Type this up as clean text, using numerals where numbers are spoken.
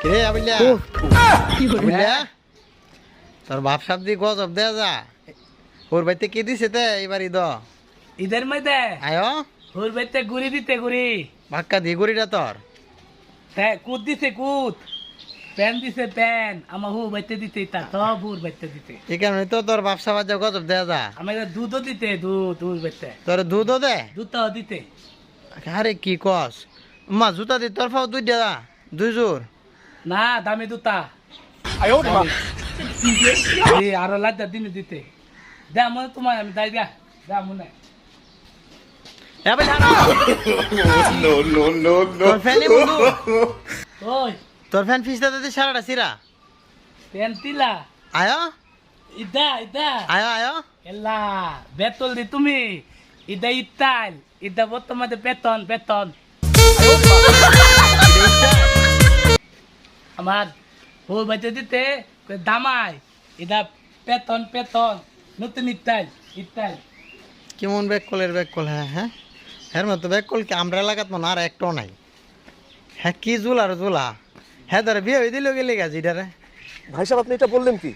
কে আবিলা আবিলা তোর বাপ সাপ দি গজব দেয়া যা ওর বাইতে কি দিছে তে এবার ঈদ ঈদের মধ্যে আয় ওর বাইতে গুড়ি দিতে গুড়ি ভাক্কা দি গড়িটা তোর হ্যাঁ কুদ দিছে কুদ প্যান দিছে প্যান আমার হু বাইতে দিতে তা সব হুর বাইতে দিতে এই কারণে তো তোর বাপ সাপ যা গজব দেয়া যা আমার দুধও দিতে দুধ হুর বাইতে তোর দুধও দে দুধটাও দিতে আরে কি কস মা জুতা দি তোর ফাও দুই দেয়া দুই জোর না দামি দুটা আরো লাজ্জা দিনে দিতে দে মনে তোমার আমি দাই দিয়া দে মনে আবিলা তোর ফ্যানই বন্ধু ওই তোর ফ্যান ফিসটা দিতে সারাটা সিরা প্যান তিলা আয় ইদা ইদা আয় আয় এলা বেতল দি তুমি ইদা ইতাল ইদা বর্তমানে বেতন বেতন আমার হুর বাইতে দিতে দামাই ইদা বেতন বেতন নতুন ইতাল ইতাল কেমন ব্যাক কলের ব্যাক কল হ্যাঁ হ্যাঁ হ্যাঁ মতো ব্যাক কল কি আমরা লাগাত মনে আর একটাও নাই হ্যাঁ কি জুলা আর জুলা হ্যাঁ ধরে বিয়ে হয়ে দিল গেলে গাছ এটারে ভাই সাহেব আপনি এটা বললেন কি?